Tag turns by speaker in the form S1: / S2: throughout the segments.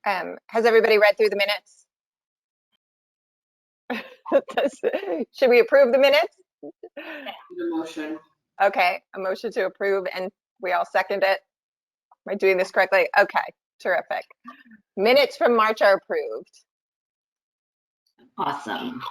S1: Has everybody read through the minutes? Should we approve the minutes?
S2: The motion.
S1: Okay, a motion to approve, and we all second it. Am I doing this correctly? Okay, terrific. Minutes from March are approved.
S3: Awesome.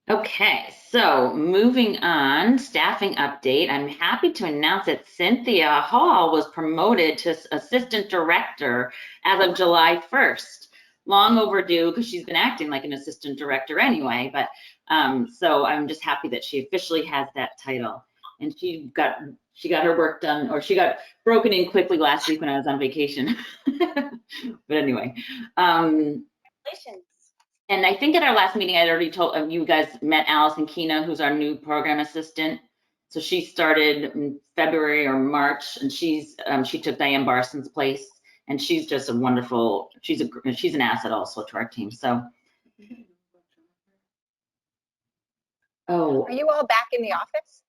S3: Okay, so moving on, staffing update. I'm happy to announce that Cynthia Hall was promoted to assistant director as of July 1st. Long overdue because she's been acting like an assistant director anyway, but so I'm just happy that she officially has that title. And she got her work done, or she got broken in quickly last week when I was on vacation. But anyway,
S1: Congratulations.
S3: and I think at our last meeting, I'd already told you guys met Allison Kina, who's our new program assistant. So she started in February or March, and she took Diane Barson's place, and she's just a wonderful. She's an asset also to our team. So,
S1: Are you all back in the office?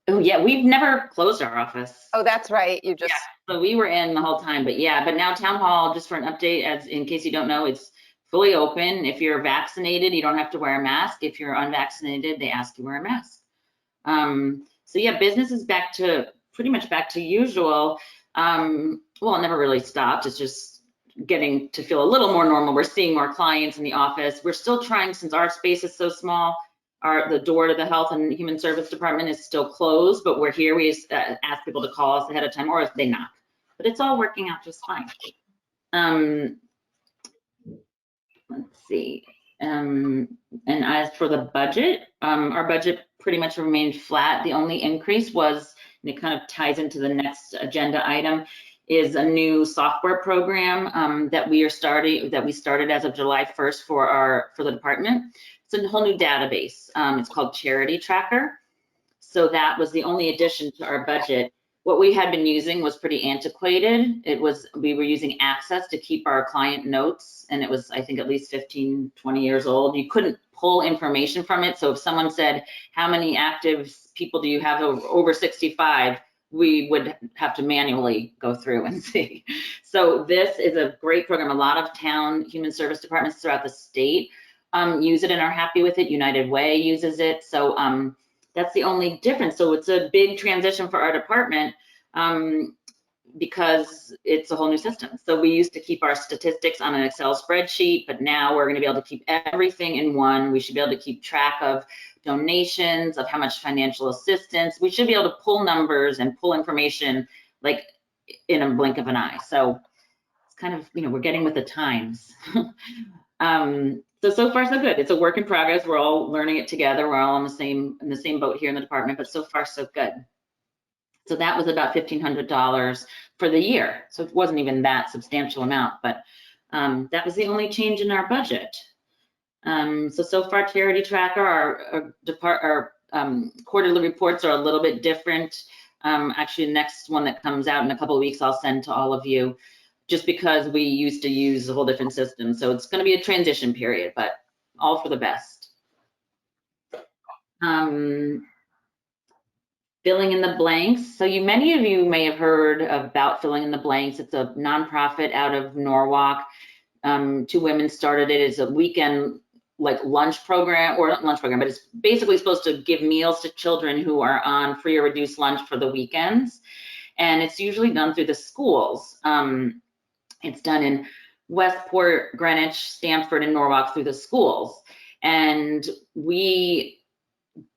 S3: Oh yeah, we've never closed our office.
S1: Oh, that's right. You just.
S3: Yeah, so we were in the whole time, but yeah, but now town hall, just for an update, as in case you don't know, it's fully open. If you're vaccinated, you don't have to wear a mask. If you're unvaccinated, they ask you to wear a mask. So yeah, business is pretty much back to usual. Well, it never really stopped. It's just getting to feel a little more normal. We're seeing more clients in the office. We're still trying, since our space is so small, the door to the Health and Human Service Department is still closed, but we're here. We ask people to call us ahead of time, or if they knock. But it's all working out just fine. Let's see. And as for the budget, our budget pretty much remained flat. The only increase was, and it kind of ties into the next agenda item, is a new software program that we started as of July 1st for the department. It's a whole new database. It's called Charity Tracker. So that was the only addition to our budget. What we had been using was pretty antiquated. We were using Access to keep our client notes, and it was, I think, at least 15, 20 years old. You couldn't pull information from it. So if someone said, how many active people do you have over 65? We would have to manually go through and see. So this is a great program. A lot of town human service departments throughout the state use it and are happy with it. United Way uses it. So that's the only difference. So it's a big transition for our department because it's a whole new system. So we used to keep our statistics on an Excel spreadsheet, but now we're going to be able to keep everything in one. We should be able to keep track of donations, of how much financial assistance. We should be able to pull numbers and pull information like in a blink of an eye. So it's kind of, we're getting with the times. So far so good. It's a work in progress. We're all learning it together. We're all in the same boat here in the department, but so far so good. So that was about $1,500 for the year. So it wasn't even that substantial amount, but that was the only change in our budget. So far, Charity Tracker, our quarterly reports are a little bit different. Actually, the next one that comes out in a couple of weeks, I'll send to all of you, just because we used to use a whole different system. So it's going to be a transition period, but all for the best. Filling in the blanks. So many of you may have heard about Filling in the Blanks. It's a nonprofit out of Norwalk. Two women started it as a weekend lunch program, or not lunch program, but it's basically supposed to give meals to children who are on free or reduced lunch for the weekends. And it's usually done through the schools. It's done in Westport, Greenwich, Stamford, and Norwalk through the schools. And we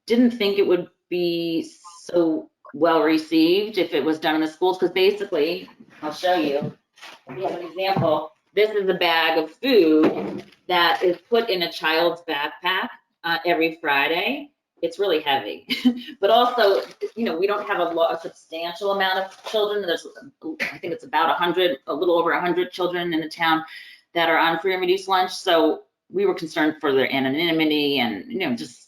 S3: didn't think it would be so well received if it was done in the schools, because basically, I'll show you. We have an example. This is a bag of food that is put in a child's backpack every Friday. It's really heavy, but also, we don't have a substantial amount of children. There's, I think it's about a little over 100 children in the town that are on free and reduced lunch. So we were concerned for their anonymity, and just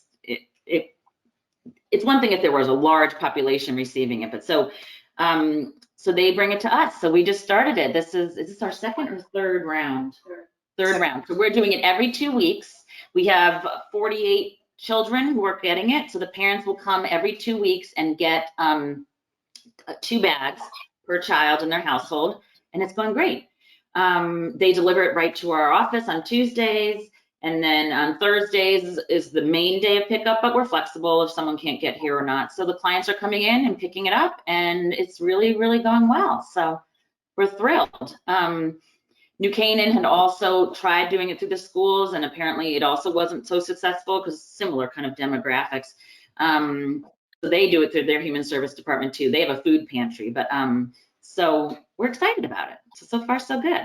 S3: it's one thing if there was a large population receiving it, but so they bring it to us. So we just started it. Is this our second or third round? Third round. So we're doing it every 2 weeks. We have 48 children who are getting it. So the parents will come every 2 weeks and get 2 bags per child in their household, and it's going great. They deliver it right to our office on Tuesdays. And then on Thursdays is the main day of pickup, but we're flexible if someone can't get here or not. So the clients are coming in and picking it up, and it's really, really going well. So we're thrilled. New Canaan had also tried doing it through the schools, and apparently it also wasn't so successful because similar kind of demographics. So they do it through their human service department too. They have a food pantry, but so we're excited about it. So far so good.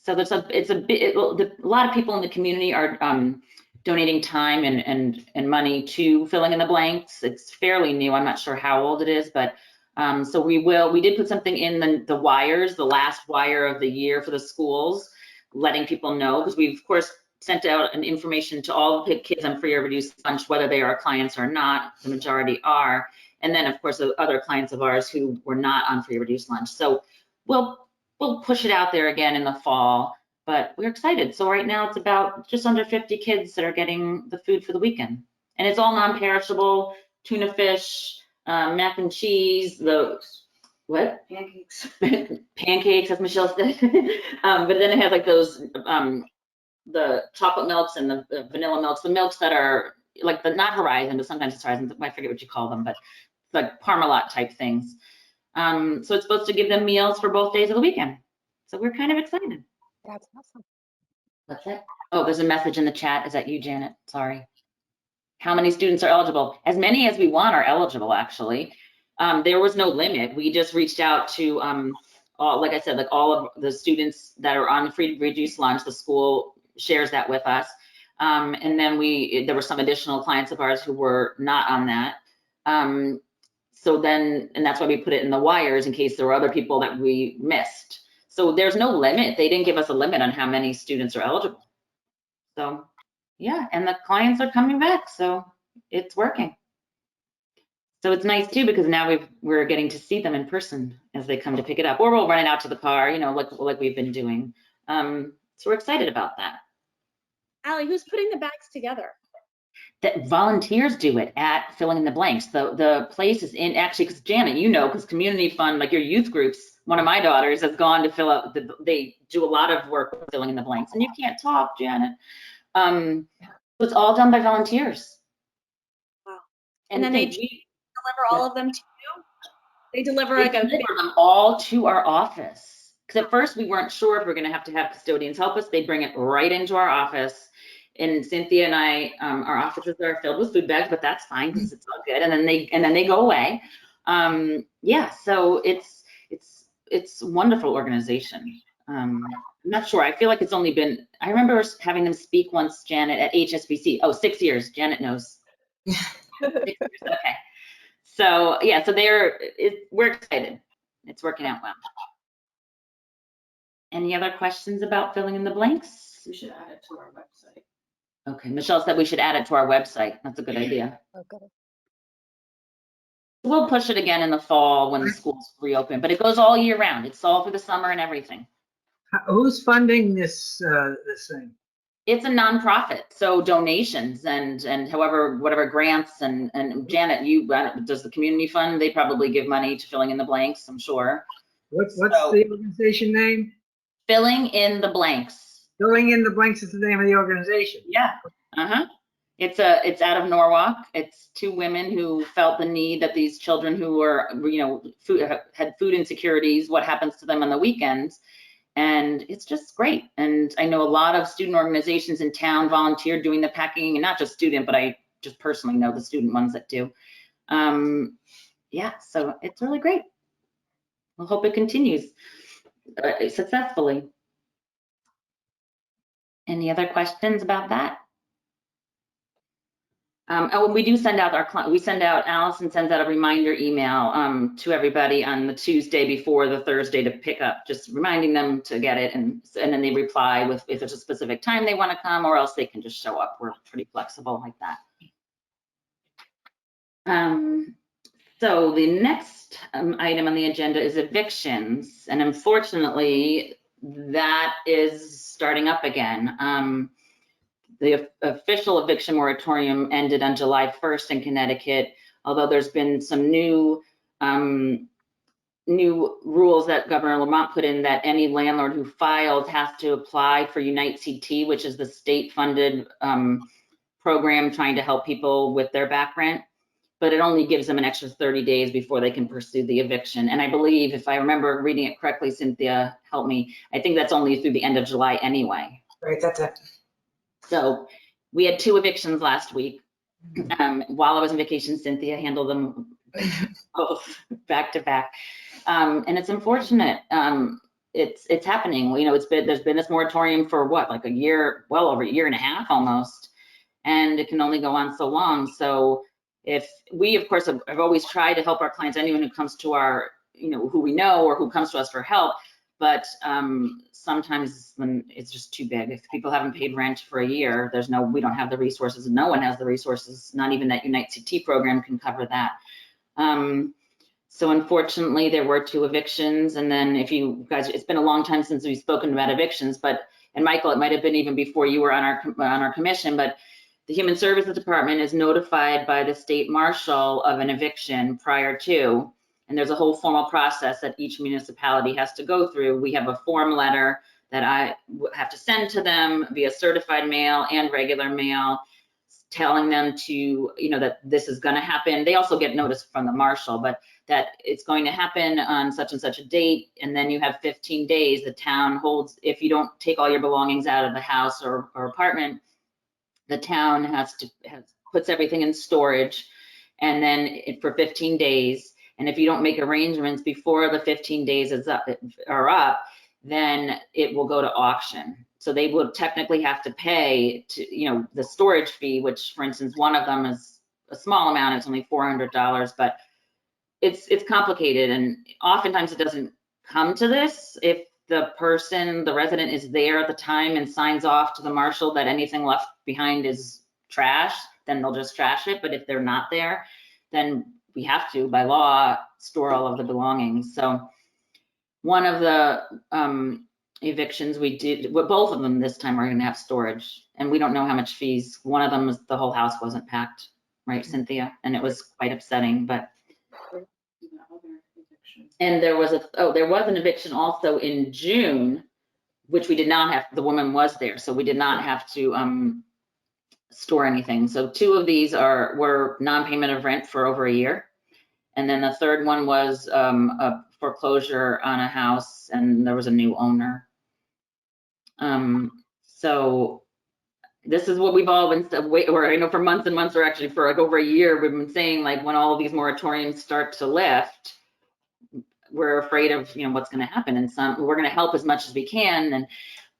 S3: So a lot of people in the community are donating time and money to filling in the blanks. It's fairly new. I'm not sure how old it is, but so we did put something in the wires, the last wire of the year for the schools, letting people know, because we've of course sent out an information to all the kids on free or reduced lunch, whether they are clients or not. The majority are. And then of course the other clients of ours who were not on free or reduced lunch. So we'll push it out there again in the fall, but we're excited. So right now it's about just under 50 kids that are getting the food for the weekend. And it's all non-perishable, tuna fish, mac and cheese,
S2: Pancakes.
S3: pancakes, as Michelle said. But then it has like those, the chocolate milks and the vanilla milks, the milks that are like not Horizon, but sometimes it's Horizon, I forget what you call them, but like Parmalat type things. So it's supposed to give them meals for both days of the weekend. So we're kind of excited.
S1: That's awesome.
S3: What's that? Oh, there's a message in the chat. Is that you, Janet? Sorry. How many students are eligible? As many as we want are eligible, actually. There was no limit. We just reached out to, like I said, like all of the students that are on free reduced lunch. The school shares that with us. And then there were some additional clients of ours who were not on that. So then, and that's why we put it in the wires in case there were other people that we missed. So there's no limit. They didn't give us a limit on how many students are eligible. So yeah, and the clients are coming back, so it's working. So it's nice too, because now we're getting to see them in person as they come to pick it up, or we'll run it out to the car, you know, like we've been doing. So we're excited about that.
S4: Allie, who's putting the bags together?
S3: That volunteers do it at Filling in the Blanks. The place is in, actually, because Janet, you know, because community fund, like your youth groups, one of my daughters has gone to fill out, they do a lot of work with filling in the blanks, and you can't talk, Janet. So it's all done by volunteers.
S4: Wow. And then they deliver all of them to you? They deliver
S3: They
S4: like a
S3: deliver them all to our office. Because at first we weren't sure if we're going to have custodians help us. They bring it right into our office. And Cynthia and I, our offices are filled with food bags, but that's fine because it's all good. And then they go away. Yeah, so it's a wonderful organization. I'm not sure. I feel like it's only been, I remember having them speak once, Janet, at HSBC. Oh, 6 years. Janet knows. 6 years, okay. So yeah, so we're excited. It's working out well. Any other questions about filling in the blanks?
S2: We should add it to our website.
S3: Okay, Michelle said we should add it to our website. That's a good idea.
S1: Okay.
S3: We'll push it again in the fall when the schools reopen, but it goes all year round. It's all for the summer and everything.
S5: Who's funding this thing?
S3: It's a nonprofit, so donations and whatever grants and Janet, does the community fund? They probably give money to Filling in the Blanks, I'm sure.
S5: What's the organization name?
S3: Filling in the Blanks.
S5: Filling in the Blanks is the name of the organization.
S3: Yeah. It's out of Norwalk. It's 2 women who felt the need that these children who were, you know, had food insecurities, what happens to them on the weekends. And it's just great. And I know a lot of student organizations in town volunteer doing the packing, and not just student, but I just personally know the student ones that do. Yeah, so it's really great. We'll hope it continues successfully. Any other questions about that? Oh, we do send out Allison sends out a reminder email to everybody on the Tuesday before the Thursday to pick up, just reminding them to get it, and then they reply with if there's a specific time they want to come, or else they can just show up. We're pretty flexible like that. So the next item on the agenda is evictions, and unfortunately that is starting up again. The official eviction moratorium ended on July 1st in Connecticut, although there's been some new new rules that Governor Lamont put in, that any landlord who files has to apply for Unite CT, which is the state-funded program trying to help people with their back rent. But it only gives them an extra 30 days before they can pursue the eviction. And I believe, if I remember reading it correctly, Cynthia, help me, I think that's only through the end of July anyway.
S2: Right, that's it.
S3: So we had 2 evictions last week. While I was on vacation, Cynthia handled them both back to back. And it's unfortunate. It's happening. You know, there's been this moratorium for what, like a year, well over a year and a half almost, and it can only go on so long. So if we, of course, have always tried to help our clients, anyone who comes to our, you know, who we know or who comes to us for help, but sometimes when it's just too big, if people haven't paid rent for a year, we don't have the resources, and no one has the resources, not even that Unite CT program can cover that. So unfortunately, there were 2 evictions, and then if you guys, it's been a long time since we've spoken about evictions, and Michael, it might have been even before you were on our commission, but the Human Services Department is notified by the state marshal of an eviction prior to, and there's a whole formal process that each municipality has to go through. We have a form letter that I have to send to them via certified mail and regular mail, telling them to, you know, that this is going to happen. They also get notice from the marshal, but that it's going to happen on such and such a date. And then you have 15 days. The town holds, if you don't take all your belongings out of the house or apartment, the town puts everything in storage, and then for 15 days. And if you don't make arrangements before the 15 days are up, then it will go to auction. So they will technically have to pay to, you know, the storage fee, which, for instance, one of them is a small amount. It's only $400, but it's complicated, and oftentimes it doesn't come to this. If the resident is there at the time and signs off to the marshal that anything left behind is trash, then they'll just trash it. But if they're not there, then we have to, by law, store all of the belongings. So one of the evictions we did, well, both of them this time are going to have storage, and we don't know how much fees. One of them was the whole house wasn't packed, right, Cynthia? And it was quite upsetting, but. And there was an eviction also in June, which we did not have, the woman was there, so we did not have to store anything. So 2 of these were non-payment of rent for over a year. And then the third one was a foreclosure on a house, and there was a new owner. So this is what we've all been, or I know for months and months, or actually for like over a year, we've been saying, like, when all of these moratoriums start to lift, we're afraid of, you know, what's going to happen. And we're going to help as much as we can,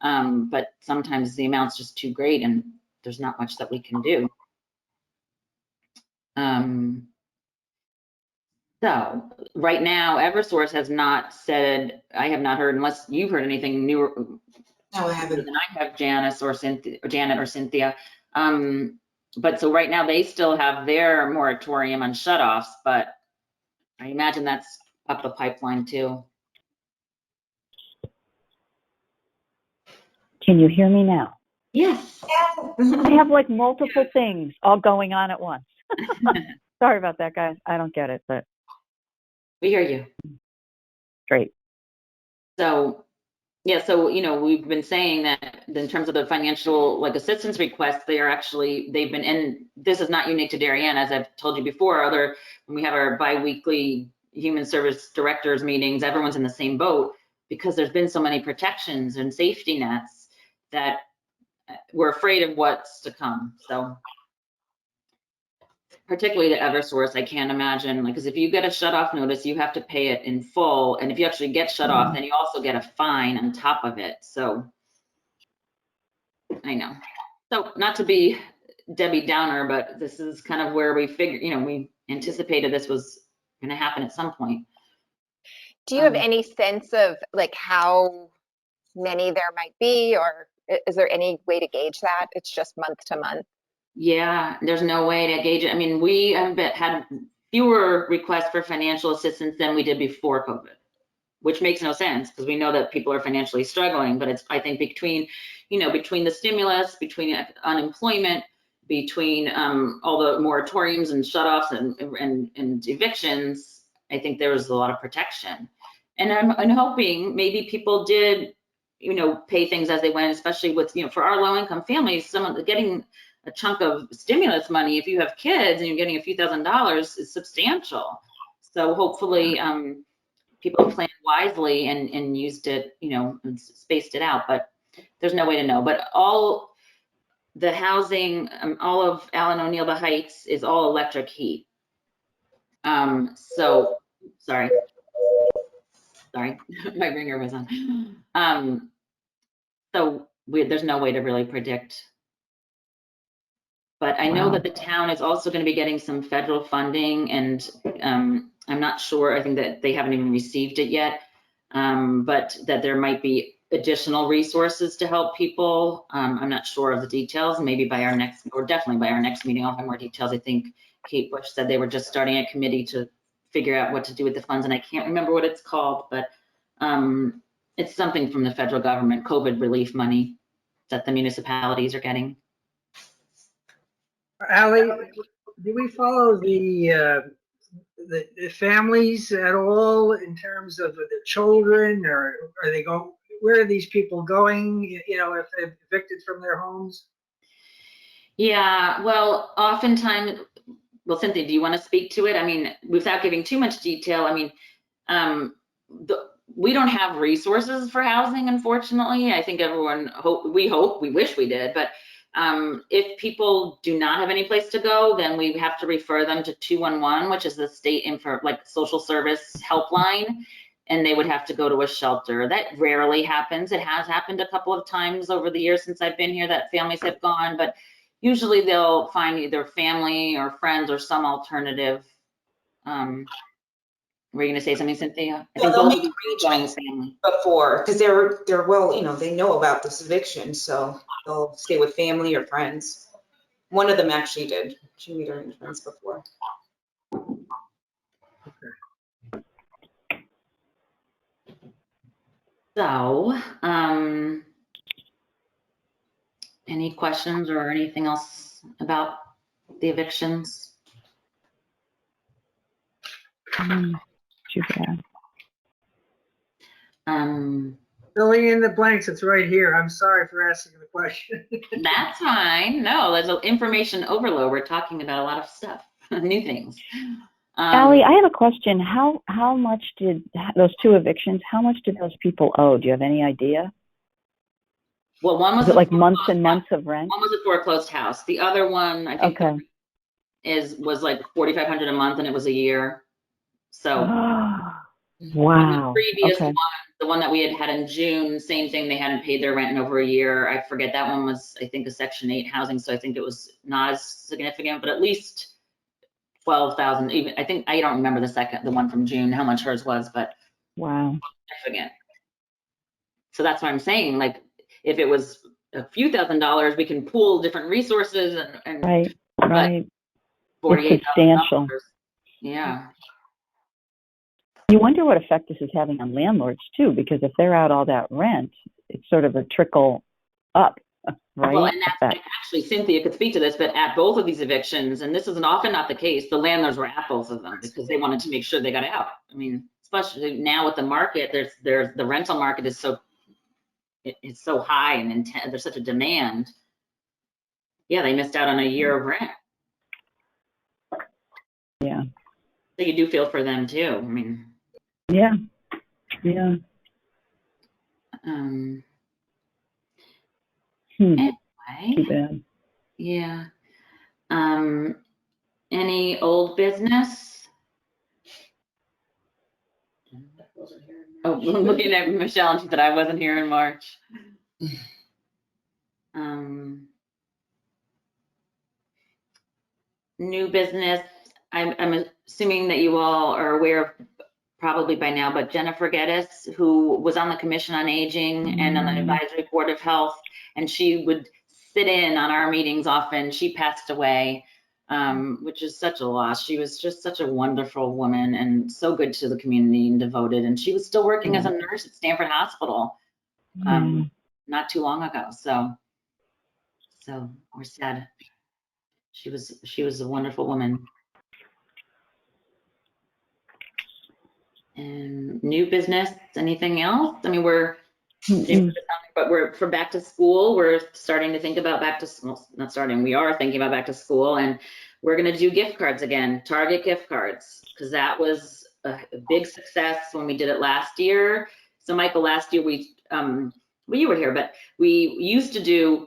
S3: and but sometimes the amount's just too great, and there's not much that we can do. So right now, Eversource has not said, I have not heard, unless you've heard anything new.
S2: No, I haven't.
S3: Than I have, Janice or Cynthia, or Janet or Cynthia. But so right now they still have their moratorium on shutoffs, but I imagine that's up the pipeline too.
S6: Can you hear me now?
S3: Yes.
S6: I have like multiple things all going on at once. Sorry about that, guys. I don't get it, but
S3: We hear you.
S6: great.
S3: So, yeah, so, you know, we've been saying that in terms of the financial, like, assistance requests, they've been, and this is not unique to Darien, as I've told you before, when we have our bi-weekly human service directors meetings, everyone's in the same boat, because there's been so many protections and safety nets that we're afraid of what's to come. So particularly the Eversource, I can't imagine, like, because if you get a shut off notice, you have to pay it in full. And if you actually get shut off, then you also get a fine on top of it. So I know. So not to be Debbie Downer, but this is kind of where we figured, you know, we anticipated this was going to happen at some point.
S1: Do you have any sense of like how many there might be, or is there any way to gauge that? It's just month to month.
S3: Yeah, there's no way to gauge it. I mean, we have had fewer requests for financial assistance than we did before COVID, which makes no sense because we know that people are financially struggling. But it's, I think, between the stimulus, between unemployment, between all the moratoriums and shutoffs and evictions, I think there was a lot of protection. And I'm hoping maybe people did, pay things as they went, especially with, for our low income families, getting a chunk of stimulus money, if you have kids and you're getting a few $1,000s, is substantial. So hopefully people planned wisely and used it, and spaced it out, but there's no way to know. But all the housing, all of Allen O'Neill, the Heights is all electric heat. So, sorry, my ringer was on. So there's no way to really predict. But I know that the town is also going to be getting some federal funding, and I'm not sure, I think that they haven't even received it yet, but that there might be additional resources to help people. I'm not sure of the details. Maybe by our next, or definitely by our next meeting, I'll have more details. I think Kate Bush said they were just starting a committee to figure out what to do with the funds, and I can't remember what it's called, but it's something from the federal government, COVID relief money that the municipalities are getting.
S5: Ally, do we follow the families at all in terms of the children, or are they going, where are these people going, if they're evicted from their homes?
S3: Yeah, well, oftentimes, well, Cynthia, do you want to speak to it? I mean, without giving too much detail, I mean, we don't have resources for housing, unfortunately. I think everyone we wish we did, but if people do not have any place to go, then we have to refer them to 211, which is the state social service helpline, and they would have to go to a shelter. That rarely happens. It has happened a couple of times over the years since I've been here that families have gone, but usually they'll find either family or friends or some alternative. Were you going to say something, Cynthia? I think
S2: They'll
S3: both
S2: make
S3: of you are going with family.
S2: before, because they're well, they know about this eviction, so they'll stay with family or friends. One of them actually did. She made arrangements before.
S3: So, any questions or anything else about the evictions?
S6: Too bad.
S5: Filling in the blanks, it's right here. I'm sorry for asking the question.
S3: That's fine. No, there's an information overload. We're talking about a lot of stuff, new things.
S6: Ally, I have a question. How much did those 2 evictions, how much did those people owe? Do you have any idea?
S3: Well, one was
S6: it like months and months of rent?
S3: One was a foreclosed house. The other one, I think, was like $4,500 a month, and it was a year. So,
S6: wow.
S3: The previous one, the one that we had in June, same thing. They hadn't paid their rent in over a year. I forget, that one was, I think, a Section 8 housing, so I think it was not as significant, but at least 12,000. Even I think, I don't remember the one from June, how much hers was, but
S6: wow,
S3: significant. So that's what I'm saying. Like, if it was a few $1,000s, we can pool different resources and
S6: right.
S3: $48,000.
S6: It's substantial.
S3: Yeah.
S6: You wonder what effect this is having on landlords too, because if they're out all that rent, it's sort of a trickle up, right?
S3: Well, and that's actually, Cynthia could speak to this, but at both of these evictions, and this is often not the case, the landlords were at both of them because they wanted to make sure they got out. I mean, especially now with the market, the rental market is it's so high and intense. There's such a demand. Yeah, they missed out on a year of rent.
S6: Yeah.
S3: So you do feel for them too. I mean.
S6: Yeah.
S3: Anyway.
S6: Too bad.
S3: Yeah. Any old business? Oh, looking at Michelle, and she said I wasn't here in March. New business. I'm assuming that you all are aware of probably by now, but Jennifer Geddes, who was on the Commission on Aging and on the Advisory Board of Health, and she would sit in on our meetings often. She passed away, which is such a loss. She was just such a wonderful woman and so good to the community and devoted. And she was still working as a nurse at Stanford Hospital not too long ago. So we're sad. She was a wonderful woman. And new business, anything else? I mean,
S6: Mm-mm.
S3: but we're for back to school, we're starting to think about back to school, not starting, we are thinking about back to school, and we're gonna do gift cards again, Target gift cards, because that was a big success when we did it last year. So Michael, last year well, you were here, but we used to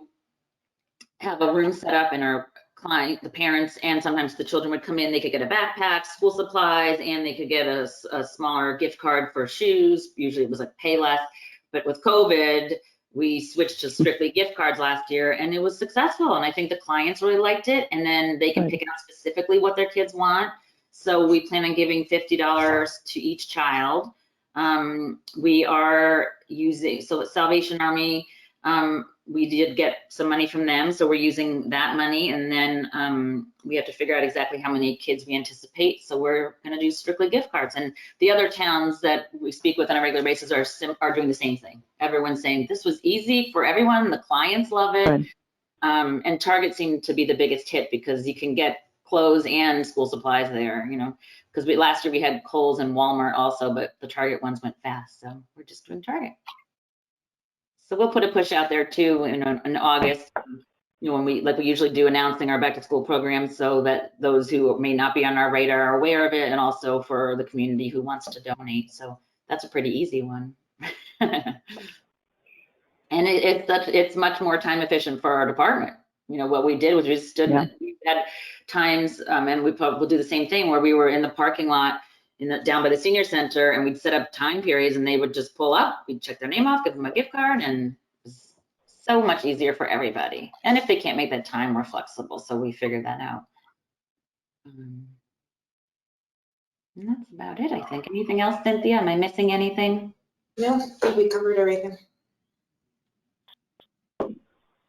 S3: have a room set up, and our client, the parents, and sometimes the children would come in, they could get a backpack, school supplies, and they could get a smaller gift card for shoes. Usually it was like pay less. But with COVID, we switched to strictly gift cards last year, and it was successful. And I think the clients really liked it. And then they can
S6: Good.
S3: pick out specifically what their kids want. So we plan on giving $50 to each child. We are using, so at Salvation Army, we did get some money from them, so we're using that money, and then we have to figure out exactly how many kids we anticipate, so we're going to do strictly gift cards. And the other towns that we speak with on a regular basis are doing the same thing. Everyone's saying this was easy for everyone, the clients love it.
S6: Good.
S3: And Target seemed to be the biggest hit because you can get clothes and school supplies there, you know, because last year we had Kohl's and Walmart also, but the Target ones went fast, so we're just doing Target. So we'll put a push out there too in August, you know, when we usually do, announcing our back to school program, so that those who may not be on our radar are aware of it, and also for the community who wants to donate. So that's a pretty easy one. And it's much more time efficient for our department. You know, what we did was we stood, we had times, and we probably will do the same thing, where we were in the parking lot down by the senior center, and we'd set up time periods, and they would just pull up, we'd check their name off, give them a gift card, and it was so much easier for everybody. And if they can't make that time, we're flexible, so we figured that out. And that's about it, I think. Anything else, Cynthia? Am I missing anything?
S2: No, I think we covered everything.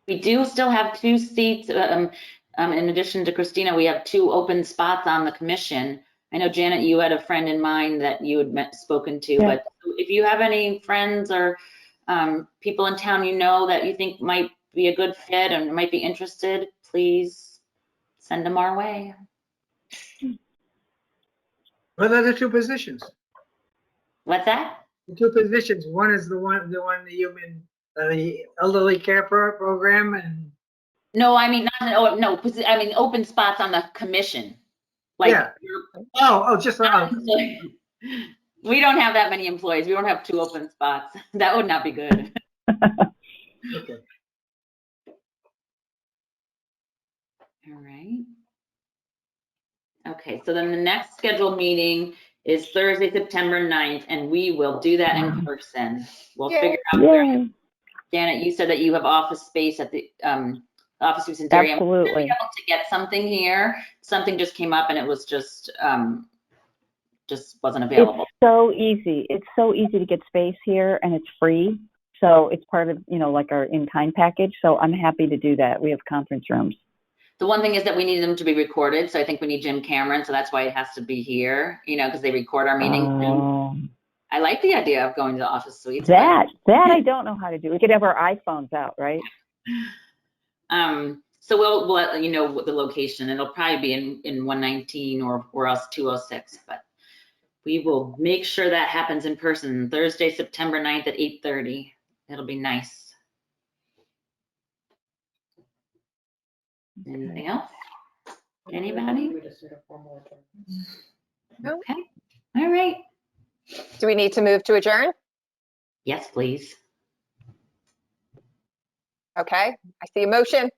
S3: We do still have 2 seats, in addition to Christina, we have 2 open spots on the commission. I know, Janet, you had a friend in mind that you had spoken to,
S6: Yeah.
S3: but if you have any friends or people in town you know that you think might be a good fit and might be interested, please send them our way.
S5: What are the 2 positions?
S3: What's that?
S5: The 2 positions, one is the one the human, the elderly care program, and
S3: No, I mean, no, I mean, open spots on the commission. Like,
S5: yeah. Oh, just
S3: we don't have that many employees. We don't have 2 open spots. That would not be good.
S5: okay.
S3: All right. Okay, so then the next scheduled meeting is Thursday, September 9th, and we will do that in person. We'll
S1: Yay.
S3: figure out where.
S6: Yay.
S3: Janet, you said that you have office space at the office space in Darien.
S6: Absolutely.
S3: We'll be able to get something here. Something just came up and it was just wasn't available.
S6: It's so easy. It's so easy to get space here, and it's free. So it's part of, you know, like our in-kind package. So I'm happy to do that. We have conference rooms.
S3: The one thing is that we need them to be recorded. So I think we need Jim Cameron. So that's why it has to be here, you know, because they record our meetings.
S6: Oh,
S3: I like the idea of going to the office suites.
S6: that I don't know how to do. We could have our iPhones out, right?
S3: So we'll let you know what the location. It'll probably be in 119 or else 206, but we will make sure that happens in person Thursday, September 9th at 8:30. It'll be nice. Anything else? Anybody?
S1: No.
S3: Okay. All right.
S1: Do we need to move to adjourn?
S3: Yes, please.
S1: Okay, I see a motion.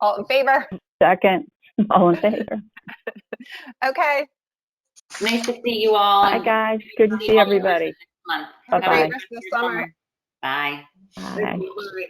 S1: All in favor?
S6: Second, all in favor.
S1: Okay.
S3: Nice to see you all.
S6: Bye, guys. Good to see everybody.
S3: Month.
S1: Have a
S6: Bye-bye.
S1: great rest of the summer.
S3: Bye.
S6: Bye.
S5: Thank you. Bye.